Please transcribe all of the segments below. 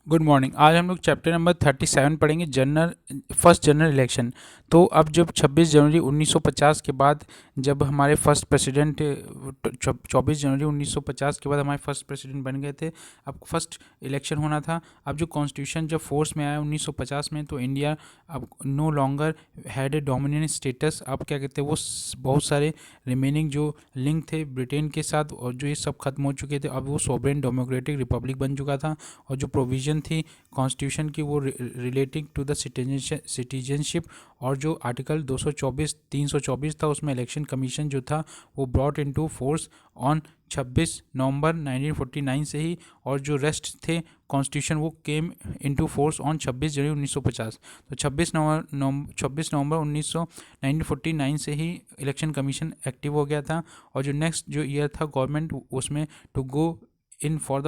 Good morning. आज हम लोग चैप्टर नंबर 37 पढ़ेंगे, फर्स्ट जनरल इलेक्शन। तो अब जब 26 जनवरी 1950 के बाद जब हमारे फर्स्ट प्रेसिडेंट 24 जनवरी 1950 के बाद हमारे फर्स्ट प्रेसिडेंट बन गए थे, अब फर्स्ट इलेक्शन होना था। अब जो कॉन्स्टिट्यूशन जब फोर्स में आया 1950 में, तो इंडिया अब no longer had a dominant status. अब क्या कहते हैं, वो बहुत सारे रिमेनिंग जो लिंक थे ब्रिटेन के साथ और जो ये सब खत्म हो चुके थे, अब वो सोवरेन डेमोक्रेटिक रिपब्लिक बन चुका था। और जो प्रोविज़न थी कॉन्स्टिट्यूशन की वो रिलेटिंग टू द सिटीजनशिप, और जो आर्टिकल 224 324 था, उसमें इलेक्शन कमीशन जो था वो ब्रॉट इनटू फोर्स ऑन 26 नवंबर 1949 से ही। और जो रेस्ट थे कॉन्स्टिट्यूशन वो केम इनटू फोर्स ऑन 26 जनवरी 1950। तो 26 नवंबर 1949 से ही इलेक्शन कमीशन एक्टिव हो गया था। और जो नेक्स्ट जो ईयर था गवर्नमेंट उसमें to go in for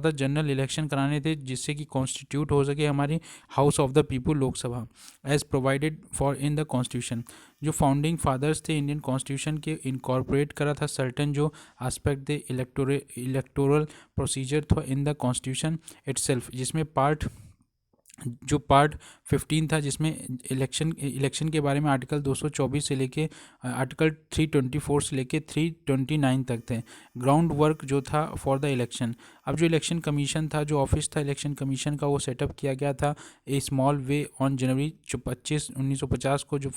the general election कराने थे, जिससे कि कॉन्स्टिट्यूट हो सके हमारी house of the people Lok Sabha as provided for in the constitution. जो फाउंडिंग फादर्स थे इंडियन कॉन्स्टिट्यूशन के, इनकॉर्पोरेट करा था सर्टन जो एस्पेक्ट थे इलेक्टोरल प्रोसीजर था इन द कॉन्स्टिट्यूशन इटसेल्फ, जिसमें पार्ट 15 था, जिसमें इलेक्शन के बारे में आर्टिकल 224 से लेके आर्टिकल 324 से लेके 329 तक थे। ग्राउंड वर्क जो था फॉर द इलेक्शन। अब जो इलेक्शन कमीशन था, जो ऑफिस था इलेक्शन कमीशन का, वो सेटअप किया गया था ए स्मॉल वे ऑन जनवरी 25 1950 को। जो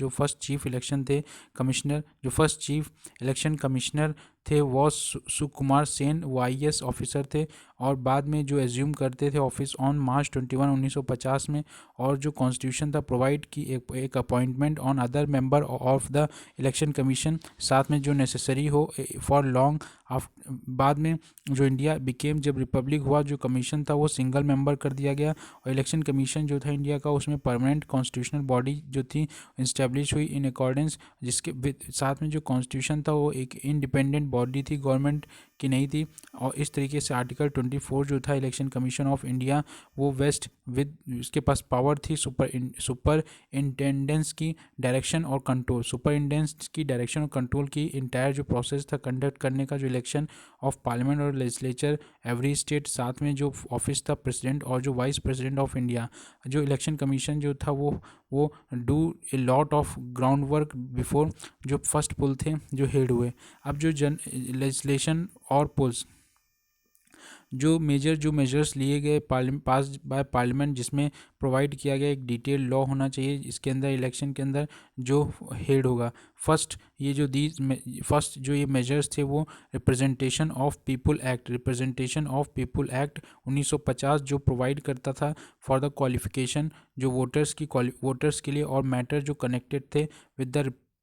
फर्स्ट चीफ इलेक्शन थे कमिश्नर, जो फर्स्ट चीफ इलेक्शन कमिश्नर थे वो सुकुमार सेन, वो IAS ऑफिसर थे। और बाद में जो एज्यूम करते थे ऑफिस ऑन मार्च 21 1950 में। और जो कॉन्स्टिट्यूशन था प्रोवाइड की एक appointment on other member of the election commission, साथ में जो नेसेसरी हो फॉर लॉन्ग बाद में जो इंडिया बिकेम, जब रिपब्लिक हुआ, जो कमीशन था वो सिंगल मेंबर कर दिया गया। और इलेक्शन कमीशन जो था इंडिया का, उसमें परमानेंट कॉन्स्टिट्यूशनल बॉडी जो थी इस्टेब्लिश हुई इन अकॉर्डेंस, जिसके साथ में जो कॉन्स्टिट्यूशन था वो एक इंडिपेंडेंट बॉडी थी, गवर्नमेंट की नहीं थी। और इस तरीके से आर्टिकल 24 जो था इलेक्शन कमीशन ऑफ इंडिया, वो वेस्ट विद उसके पास पावर थी सुपर इंटेंडेंस की डायरेक्शन और कंट्रोल, सुपर इंटेंडेंस की डायरेक्शन और कंट्रोल की इंटायर जो प्रोसेस था कंडक्ट करने का, जो इलेक्शन ऑफ पार्लियामेंट और लेजिस्लेचर एवरी स्टेट, साथ में जो ऑफिस था प्रेसिडेंट और जो वाइस प्रेसिडेंट ऑफ इंडिया। जो इलेक्शन कमीशन जो था वो do a lot of ground work before जो फर्स्ट पुल थे जो हेड हुए। अब जो लेजिस्लेशन और पुल्स, जो मेजर्स लिए गए पास बाय पार्लियामेंट, जिसमें प्रोवाइड किया गया एक डिटेल लॉ होना चाहिए इसके अंदर, इलेक्शन के अंदर जो हेड होगा। फर्स्ट जो ये मेजर्स थे वो रिप्रेजेंटेशन ऑफ पीपल एक्ट 1950 जो प्रोवाइड करता था फॉर द क्वालिफिकेशन जो वोटर्स के लिए, और मैटर जो कनेक्टेड थे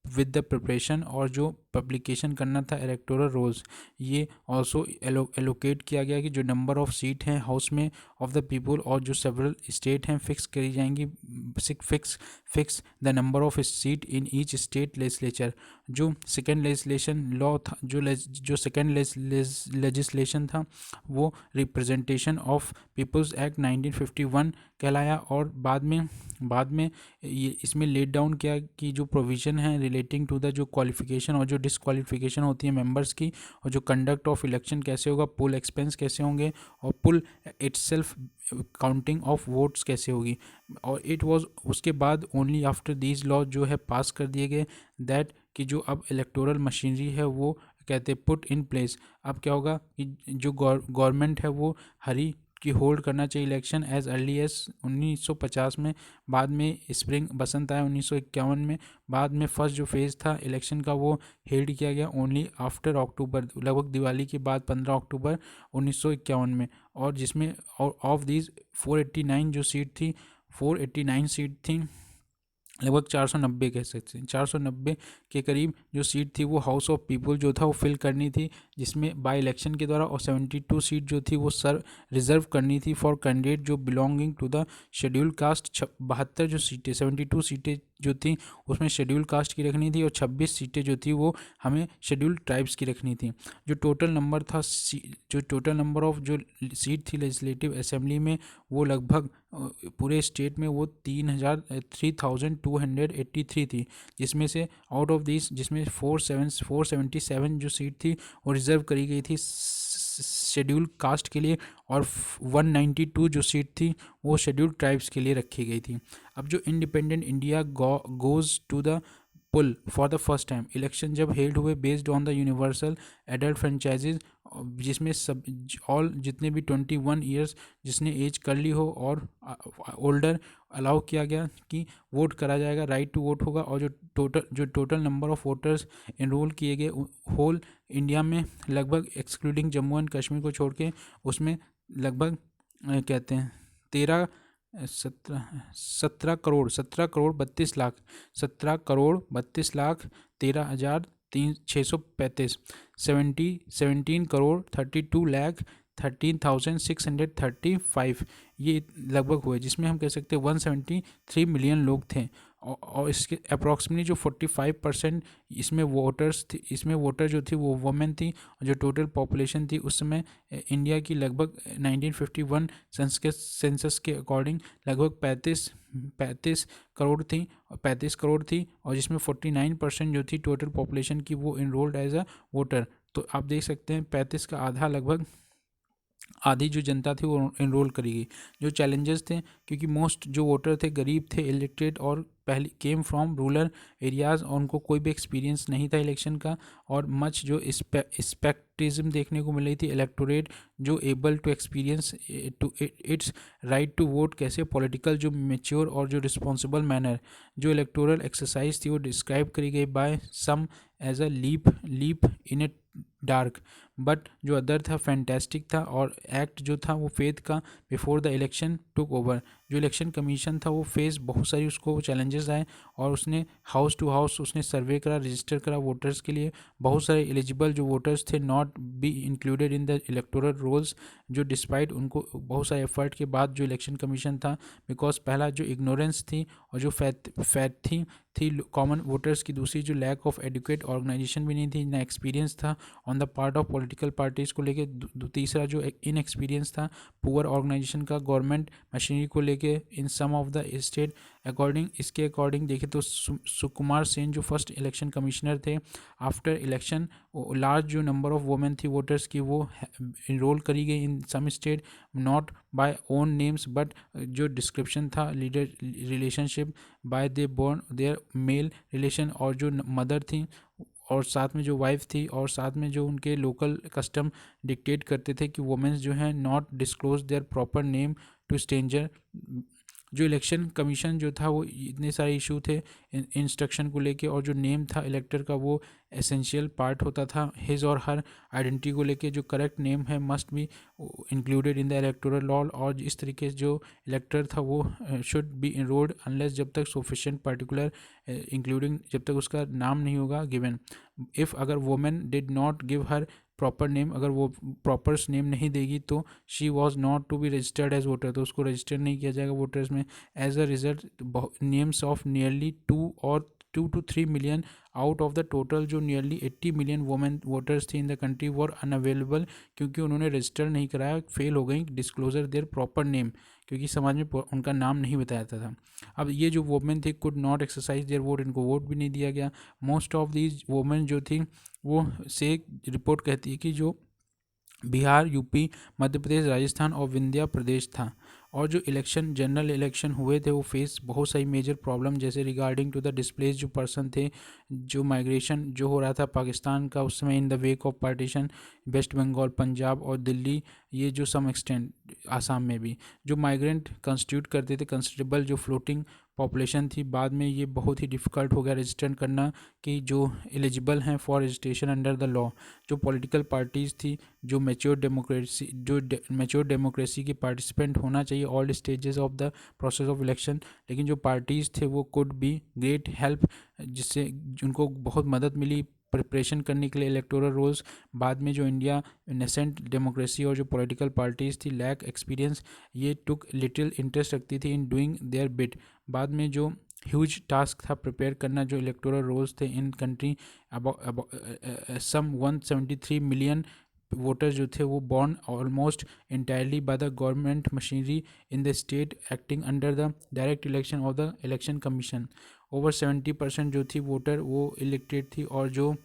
विद द प्रिपरेशन और जो पब्लिकेशन करना था इलेक्टोरल रोल्स। ये ऑल्सो एलोकेट किया गया कि जो नंबर ऑफ सीट हैं हाउस में ऑफ द पीपल, और जो सेवरल स्टेट हैं फिक्स करी जाएंगी, fix the number of seat in each state legislature. जो सेकेंड लेजिस्लेशन लॉ था, जो सेकेंड लेजिस्लेशन था वो रिप्रेजेंटेशन ऑफ पीपल्स एक्ट 1951 कहलाया। और बाद में ये इसमें लेट डाउन किया कि जो प्रोविज़न है रिलेटिंग टू द जो क्वालिफिकेशन और जो डिसक्वालिफिकेशन होती है मेंबर्स की, और जो कंडक्ट ऑफ इलेक्शन कैसे होगा, पुल एक्सपेंस कैसे होंगे, और पुल इटसेल्फ काउंटिंग ऑफ वोट्स कैसे होगी। और इट वाज उसके बाद ओनली आफ्टर दीज लॉ जो है पास कर दिए गए दैट कि जो अब इलेक्टोरल मशीनरी है वो कहते पुट इन प्लेस। अब क्या होगा कि जो गवर्नमेंट है वो हरी कि होल्ड करना चाहिए इलेक्शन एज अर्ली एज 1950 में। बाद में स्प्रिंग बसंत आया 1951 में। बाद में फर्स्ट जो फेज़ था इलेक्शन का वो हेल्ड किया गया ओनली आफ्टर अक्टूबर, लगभग दिवाली के बाद 15 अक्टूबर 1951 में। और जिसमें ऑफ दीज 489 जो सीट थी, 489 सीट थी, लगभग 490 कह सकते हैं, 490 के करीब जो सीट थी वो हाउस ऑफ पीपल जो था वो फिल करनी थी, जिसमें बाई इलेक्शन के द्वारा। और 72 सीट जो थी वो रिजर्व करनी थी फॉर कैंडिडेट जो belonging to the schedule caste. 72 जो सीटें 72 सीटें जो थी उसमें शेड्यूल कास्ट की रखनी थी, और 26 सीटें जो थी वो हमें शेड्यूल ट्राइब्स की रखनी थी। जो टोटल नंबर ऑफ जो सीट थी लेजिस्लेटिव असेंबली में वो लगभग पूरे स्टेट में वो 3283 थी, जिसमें से आउट ऑफ दिस जिसमें 477 जो सीट थी वो रिजर्व करी गई थी शेड्यूल कास्ट के लिए और 192 जो सीट थी वो शेड्यूल ट्राइब्स के लिए रखी गई थी। अब जो independent India goes to the poll for the first time, election जब हेल्ड हुए based on the universal adult franchises, जिसमें सब ऑल जितने भी 21 ईयर्स जिसने एज कर ली हो और ओल्डर अलाउ किया गया कि वोट करा जाएगा, राइट टू वोट होगा। और जो total number of voters enrol किए गए होल इंडिया में लगभग एक्सक्लूडिंग जम्मू एंड कश्मीर को छोड़ के उसमें लगभग कहते हैं 17 करोड़ 32 लाख 17 करोड़ 32 लाख 13,635 ये लगभग हुए, जिसमें हम कह सकते हैं 173 मिलियन लोग थे। और इसके अप्रॉक्सीमेटली जो 45% इसमें वोटर जो थी वो वुमेन थी। और जो टोटल पॉपुलेशन थी उस समय इंडिया की लगभग 1951 सेंसस के अकॉर्डिंग लगभग 35 करोड़ थी और जिसमें 49% जो थी टोटल पॉपुलेशन की वो इनरोल्ड एज अ वोटर। तो आप देख सकते हैं 35 का आधा लगभग आधी जो जनता थी वो इनरोल करी गई। जो चैलेंजेस थे, क्योंकि मोस्ट जो वोटर थे गरीब थे, इलिटरेट और पहले केम फ्रॉम रूरल एरियाज़ और उनको कोई भी एक्सपीरियंस नहीं था इलेक्शन का। और मच जो स्पेक्टिज्म देखने को मिल रही थी, इलेक्टोरेट जो able to experience to its right to vote कैसे पॉलिटिकल जो मेच्योर और जो रिस्पॉन्सिबल मैनर जो इलेक्टोरल एक्सरसाइज थी वो डिस्क्राइब करी गई by some as a leap in a dark, but जो अदर था फैंटेस्टिक था। और एक्ट जो था वो फेथ का before the election took over. जो इलेक्शन कमीशन था वो फेस बहुत सारी उसको चैलेंजेस आए और उसने हाउस टू हाउस उसने सर्वे करा, रजिस्टर करा वोटर्स के लिए। बहुत सारे एलिजिबल जो वोटर्स थे not be included in the electoral rolls, जो डिस्पाइट उनको बहुत सारे एफर्ट के बाद जो इलेक्शन कमीशन था, बिकॉज पहला जो इग्नोरेंस थी और जो फैट थी कॉमन वोटर्स की, दूसरी जो लैक ऑफ एडुकेट ऑर्गेनाइजेशन भी नहीं थी, ना एक्सपीरियंस था on the part of political parties को लेके, तीसरा जो इन एक्सपीरियंस था पुअर ऑर्गेनाइजेशन का गवर्नमेंट मशीनरी को लेके in some of the state. इसके अकॉर्डिंग देखें तो सुकुमार सेन जो फर्स्ट इलेक्शन कमिश्नर थे, आफ्टर इलेक्शन लार्ज जो नंबर ऑफ वुमेन थी वोटर्स की वो इनरोल करी गई in some state, not by own names but जो डिस्क्रिप्शन था leader relationship by they born there mail relation, और जो मदर थी और साथ में जो वाइफ थी और साथ में जो उनके लोकल कस्टम डिक्टेट करते थे कि वुमेन्स जो हैं not disclose their proper name to stranger. जो इलेक्शन कमीशन जो था वो इतने सारे इशू थे इंस्ट्रक्शन को लेके, और जो नेम था इलेक्टर का वो एसेंशियल पार्ट होता था हिज और हर आइडेंटिटी को लेके। जो करेक्ट नेम है must be included in the electoral law, और इस तरीके से जो इलेक्टर था वो शुड बी इनरोल्ड अनलेस जब तक सफिशिएंट पर्टिकुलर इंक्लूडिंग जब तक उसका नाम नहीं होगा गिवन। इफ़ अगर women did not give her proper name, अगर वो प्रॉपर नेम नहीं देगी तो she was not to be registered as voter, तो उसको रजिस्टर नहीं किया जाएगा वोटर्स में। As a result names of nearly 2 to 3 million out of the total जो नियरली 80 मिलियन वुमेन वोटर्स थी in the country were unavailable, क्योंकि उन्होंने रजिस्टर नहीं कराया, फेल हो गई डिस्क्लोजर देयर प्रॉपर नेम, क्योंकि समाज में उनका नाम नहीं बताया जाता था। अब ये जो वुमेन थे could not exercise their vote, इनको वोट भी नहीं दिया गया। मोस्ट ऑफ दीज वुमेन जो थी वो से रिपोर्ट कहती है कि जो बिहार, यूपी, मध्य प्रदेश, राजस्थान और विंध्य प्रदेश था। और जो जनरल इलेक्शन हुए थे वो फेस बहुत सारी मेजर प्रॉब्लम, जैसे रिगार्डिंग टू द डिस्प्लेस जो पर्सन थे, जो माइग्रेशन जो हो रहा था पाकिस्तान का उस समय in the wake of partition, West Bengal, Punjab और दिल्ली, ये जो सम एक्सटेंट आसाम में भी जो माइग्रेंट कंस्टिट्यूट करते थे कंसिडरेबल जो फ्लोटिंग पॉपुलेशन थी। बाद में ये बहुत ही डिफ़िकल्ट हो गया रजिस्टर करना कि जो एलिजिबल हैं for registration under the law. जो पॉलिटिकल पार्टीज़ थी, जो मैच्योर डेमोक्रेसी की पार्टिसिपेंट होना चाहिए all stages of the process of election, लेकिन जो पार्टीज़ थे वो कुड बी ग्रेट हेल्प, जिससे उनको बहुत मदद मिली प्रिपरेशन करने के लिए इलेक्टोरल रोल्स। बाद में जो इंडिया नेसेंट डेमोक्रेसी और जो पॉलिटिकल पार्टीज़ थी लैक एक्सपीरियंस, ये टुक लिटिल इंटरेस्ट रखती थी इन डूइंग देयर बिट। बाद में जो ह्यूज टास्क था प्रिपेयर करना जो इलेक्टोरल रोल्स थे in country, some 173 million voters जो थे वो born almost entirely by the government machinery in the state acting under the direct election of the election commission. Over 70% जो थी वोटर वो इलेक्टेड थी, और जो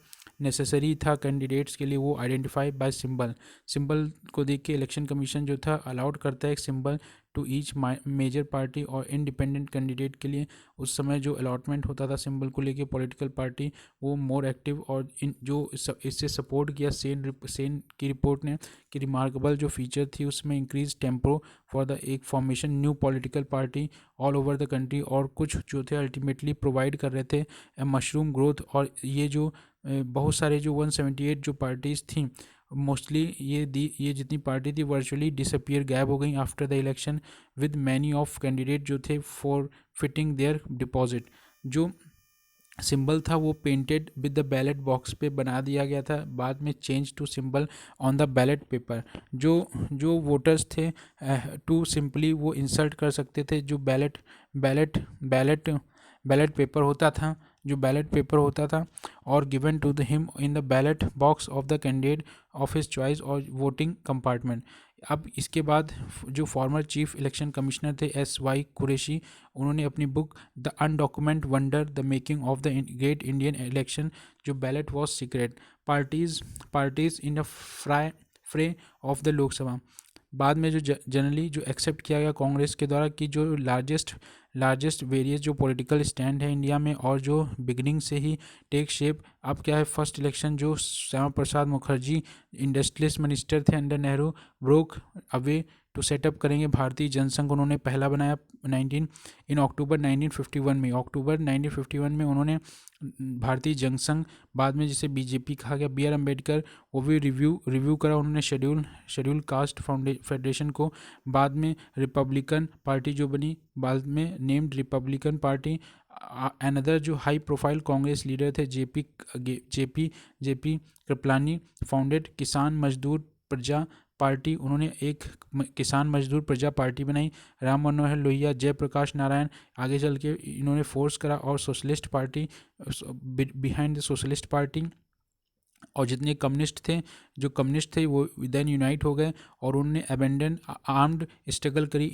नेसेसरी था कैंडिडेट्स के लिए वो आइडेंटिफाई बाय सिंबल। सिंबल को देख के इलेक्शन कमीशन जो था अलाउड करता है एक symbol to each major party और इंडिपेंडेंट कैंडिडेट के लिए। उस समय जो अलॉटमेंट होता था सिंबल को लेके पॉलिटिकल पार्टी वो मोर एक्टिव, और इन जो इससे सपोर्ट किया सेन की रिपोर्ट ने कि रिमार्केबल जो फीचर थी उसमें इंक्रीज टेम्पो फॉर द एक formation new political party all over the country, और कुछ जो थे अल्टीमेटली प्रोवाइड कर रहे थे मशरूम ग्रोथ। और ये जो बहुत सारे जो 178 जो पार्टीज़ थी मोस्टली ये जितनी पार्टी थी वर्चुअली डिसअपियर गायब हो गई after the election, with many of candidate जो थे फॉर फिटिंग देयर डिपॉजिट। जो सिंबल था वो painted with the ballot box पे बना दिया गया था, बाद में change to symbol on the ballot paper. जो जो वोटर्स थे टू सिंपली वो इंसर्ट कर सकते थे जो बैलेट बैलेट बैलेट पेपर होता था, जो बैलेट पेपर होता था, और given to the him in the ballot box of the candidate of his choice और वोटिंग कंपार्टमेंट। अब इसके बाद जो फॉर्मर चीफ इलेक्शन कमिश्नर थे SY कुरैशी, उन्होंने अपनी book the undocument wonder the making of the great Indian election जो ballot was secret parties in the fray of the Lok Sabha, बाद में जो जनरली जो एक्सेप्ट किया गया कांग्रेस के द्वारा कि जो लार्जेस्ट वेरियस जो पॉलिटिकल स्टैंड है इंडिया में, और जो बिगनिंग से ही टेक शेप। अब क्या है, फर्स्ट इलेक्शन जो श्यामा प्रसाद मुखर्जी इंडस्ट्रियलिस्ट मिनिस्टर थे under Nehru broke away to set up करेंगे भारतीय जनसंघ, उन्होंने पहला बनाया अक्टूबर 1951 में उन्होंने भारतीय जनसंघ, बाद में जिसे बीजेपी कहा गया। BR अम्बेडकर वो भी रिव्यू करा उन्होंने शेड्यूल कास्ट फेडरेशन को, बाद में रिपब्लिकन पार्टी जो बनी, बाद में नेम्ड रिपब्लिकन पार्टी। अनदर जो हाई प्रोफाइल कांग्रेस लीडर थे जेपी कृपलानी फाउंडेड किसान मजदूर प्रजा पार्टी, उन्होंने एक किसान मजदूर प्रजा पार्टी बनाई। राम मनोहर लोहिया, जयप्रकाश नारायण आगे चल के इन्होंने फोर्स करा, और socialist party behind the socialist party, और जितने कम्युनिस्ट थे वो देन यूनाइट हो गए, और उन्होंने अबेंडन आर्म्ड स्ट्रगल करी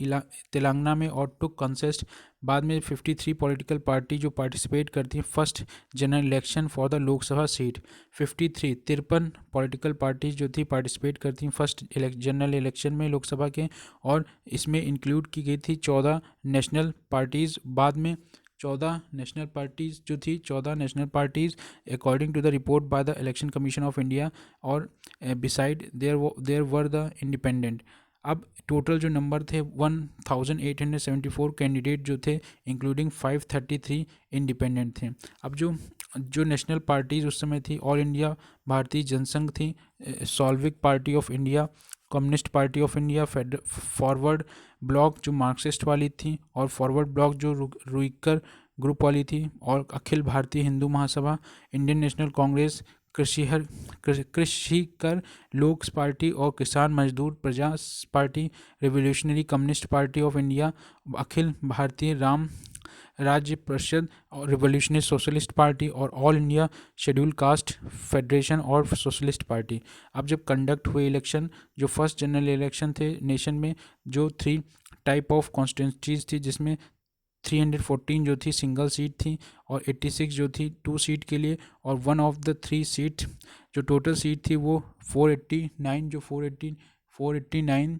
तेलंगाना में और टुक कंसेस्ट। बाद में 53 पॉलिटिकल पार्टी जो पार्टिसिपेट करती हैं first general election for the Lok Sabha seat. 53 political parties जो थी पार्टिसिपेट करती हैं फर्स्ट जनरल इलेक्शन में लोकसभा के, और इसमें इंक्लूड की गई थी 14 नेशनल पार्टीज़। बाद में 14 national parties according to the report by the election commission of India, और beside there were the independent. अब टोटल जो नंबर थे 1874 कैंडिडेट जो थे, इंक्लूडिंग 533 इंडिपेंडेंट थे। अब जो नेशनल पार्टीज उस समय थी, ऑल इंडिया भारतीय जनसंघ थी, सॉल्विक party of India, communist party of India, forward bloc जो मार्क्सिस्ट वाली थी, और फॉरवर्ड ब्लॉक जो रुइकर ग्रुप वाली थी, और Akhil Bharatiya Hindu Mahasabha, Indian national congress, Krishikar Lok party और Kisan Mazdoor Praja party, revolutionary communist party of India, Akhil Bharatiya Ram Rajya Parishad और रिवोल्यूशनरी सोशलिस्ट पार्टी, और all India scheduled caste federation और सोशलिस्ट पार्टी। अब जब कंडक्ट हुए इलेक्शन, जो फर्स्ट जनरल इलेक्शन थे नेशन में, जो 3 टाइप ऑफ कॉन्स्टिट्यूंसीज थी, जिसमें 314 जो थी सिंगल सीट थी, और 86 जो थी 2 सीट के लिए, और वन ऑफ द 3 सीट जो टोटल सीट थी वो 489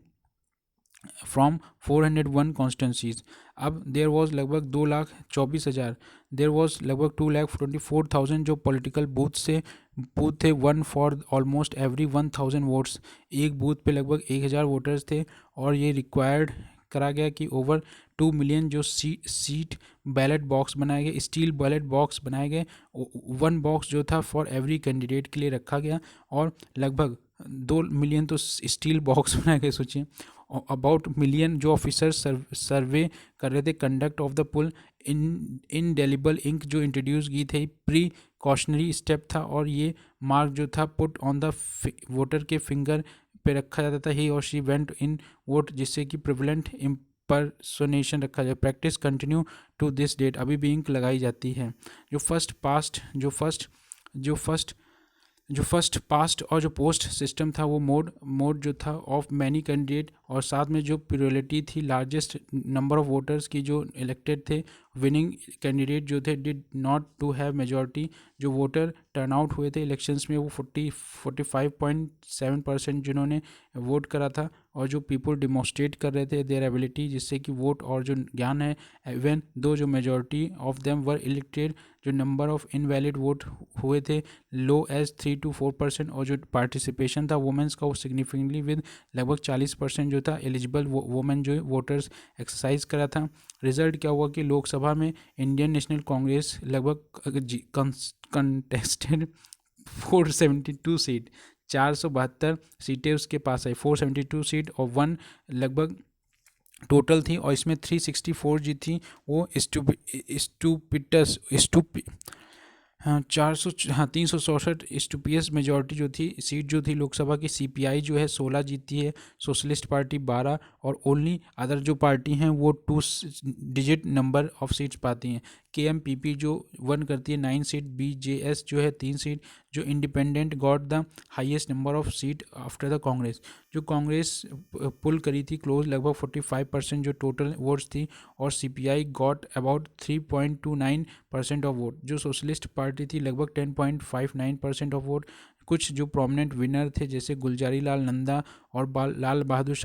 फ्रॉम 401 कॉन्स्टिट्यूंसीज। अब देयर वॉज लगभग 2,24,000, देयर वॉज लगभग 2,24,000 जो पॉलिटिकल बूथ थे, one for almost every 1,000 votes, एक बूथ पे लगभग 1,000 वोटर्स थे। और ये रिक्वायर्ड करा गया कि ओवर 2 मिलियन जो सीट बैलेट बॉक्स बनाए गए, स्टील बैलेट बॉक्स बनाए गए, 1 बॉक्स जो था फॉर एवरी कैंडिडेट के लिए रखा गया, और लगभग 2 मिलियन तो स्टील बॉक्स बनाए गए। सोचिए, अबाउट मिलियन जो ऑफिसर सर्वे कर रहे थे conduct of the poll, indelible ink जो इंट्रोड्यूस की थी प्रीकॉशनरी स्टेप था, और ये मार्क जो था पुट ऑन द वोटर के फिंगर पे रखा जाता था, ही और शी वेंट इन वोट, जिससे कि प्रिवलेंट इम्पर्सोनेशन रखा जाए। Practice continue to this date, अभी भी इंक लगाई जाती है। जो फर्स्ट पास्ट और जो पोस्ट सिस्टम था वो मोड जो था ऑफ मैनी कैंडिडेट, और साथ में जो प्रियोरिटी थी लार्जेस्ट नंबर ऑफ वोटर्स की जो इलेक्टेड थे विनिंग कैंडिडेट जो थे did not to have majority. जो वोटर टर्नआउट हुए थे इलेक्शंस में वो 45.7% जिन्होंने वोट करा था, और जो पीपल डिमॉन्स्ट्रेट कर रहे थे देयर एबिलिटी, जिससे कि वोट और जो ज्ञान है, इवन दो जो majority of them were elected, जो नंबर ऑफ इनवैलिड वोट हुए थे लो एज 3 to 4%, और जो पार्टिसिपेशन था वुमेंस का वो सिग्निफिकेंटली विद लगभग 40% जो था एलिजिबल वुमेन जो वोटर्स एक्सरसाइज करा था। रिजल्ट क्या हुआ कि लोकसभा में इंडियन नेशनल कांग्रेस लगभग कंटेस्टेड 472 सीट, 472 सीटें उसके पास आई, 472 सीट, और 1 लगभग टोटल थी, और इसमें 364 जी थी वो स्टूपिटस हाँ 367 स्टूपियस मेजॉरिटी जो थी सीट जो थी लोकसभा की। सीपीआई जो है 16 जीती है, सोशलिस्ट पार्टी 12, और ओनली अदर जो पार्टी हैं वो 2 डिजिट नंबर ऑफ सीट्स पाती हैं। केएमपीपी जो 1 करती है 9 सीट, बीजेएस जो है 3 सीट, जो independent got the highest number of seat after the Congress. जो कांग्रेस पुल करी थी क्लोज लगभग 45% जो टोटल वोट्स थी, और CPI got about 3.29% of vote. जो सोशलिस्ट पार्टी थी लगभग 10.59% ऑफ वोट। कुछ जो प्रोमिनेंट विनर थे जैसे गुलजारी लाल नंदा और Lal Bahadur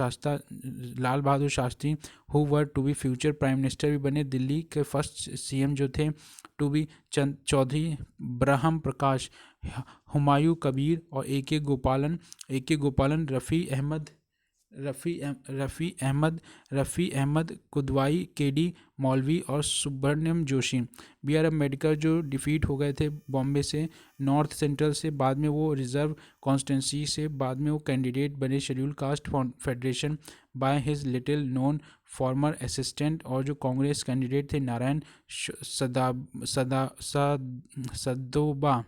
Shastri who were to be future prime minister भी बने। दिल्ली के फर्स्ट सीएम जो थे टू बी चौधरी ब्रह्म प्रकाश, हुमायूं कबीर और ए के गोपालन, रफ़ी अहमद कुदवाई, केडी मौलवी और सुब्रमण्यम जोशी। बी आर अम्बेडकर जो डिफीट हो गए थे बॉम्बे से, नॉर्थ सेंट्रल से, बाद में वो रिजर्व कॉन्स्टिट्यूंसी से, बाद में वो कैंडिडेट बने schedule caste federation by his little known farmer assistant. और जो कांग्रेस कैंडिडेट थे नारायण सदोबा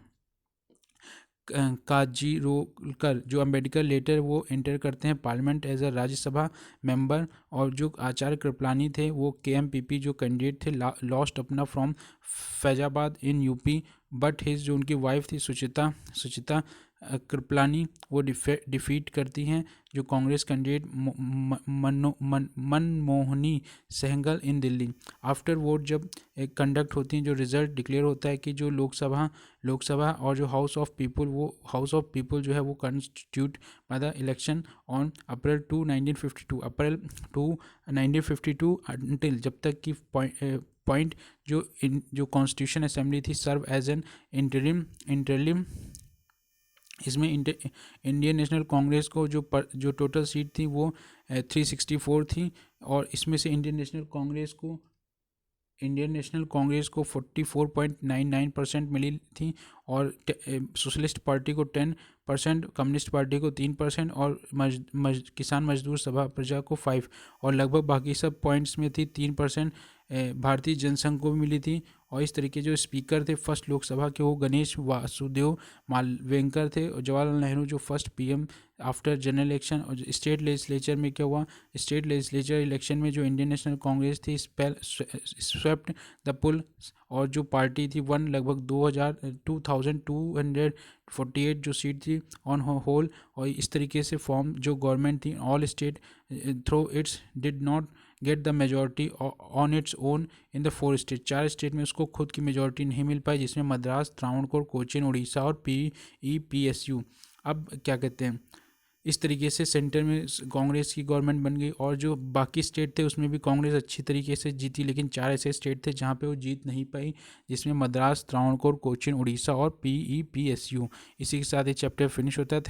काजीरोलकर। जो अम्बेडकर लेटर वो एंटर करते हैं parliament as a Rajya Sabha member. और जो आचार्य कृपलानी थे वो केएमपीपी जो कैंडिडेट थे लॉस्ट अपना from Faizabad in UP, but his जो उनकी वाइफ थी सुचिता कृपलानी वो डिफीट करती हैं जो कांग्रेस कैंडिडेट मनमोहनी सहगल इन दिल्ली। आफ्टर वोट जब कंडक्ट होती हैं जो रिजल्ट डिक्लेयर होता है कि जो लोकसभा और जो हाउस ऑफ पीपल जो है वो constitute bye the election on April 2 1952 until, जब तक कि पॉइंट जो कॉन्स्टिट्यूशन असेंबली थी सर्व एज एन इंटरिम। इसमें इंडियन नेशनल कांग्रेस को जो टोटल सीट थी वो 364 थी, और इसमें से इंडियन नेशनल कांग्रेस को 44.99% मिली थी, और सोशलिस्ट पार्टी को 10%, कम्युनिस्ट पार्टी को 3%, और किसान मजदूर सभा प्रजा को 5%, और लगभग बाकी सब पॉइंट्स में थी 3%। भारतीय जनसंघ को भी मिली थी। और इस तरीके जो स्पीकर थे फर्स्ट लोकसभा के वो गणेश वासुदेव मालवेंकर थे, और जवाहरलाल नेहरू जो first PM after general election. और स्टेट लेजिस्लेचर में क्या हुआ, स्टेट लेजिस्लेचर इलेक्शन में जो इंडियन नेशनल कांग्रेस थी स्वेप्ट द पुल, और जो पार्टी थी वन लगभग 2248 जो सीट थी ऑन होल। और इस तरीके से फॉर्म जो गवर्नमेंट थी all state throw its did not get the majority on its own in the 4 state. 4 state में उसको खुद की मेजॉरिटी नहीं मिल पाई, जिसमें मद्रास, त्रावणकोर, कोचीन, उड़ीसा और PEPSU। अब क्या कहते हैं, इस तरीके से सेंटर में कांग्रेस की गवर्नमेंट बन गई, और जो बाकी स्टेट थे उसमें भी कांग्रेस अच्छी तरीके से जीती, लेकिन 4 ऐसे स्टेट थे जहाँ पे वो जीत नहीं पाई, जिसमें मद्रास, त्रावणकोर, कोचीन, उड़ीसा और PEPSU। इसी के साथ ये चैप्टर फिनिश होता है।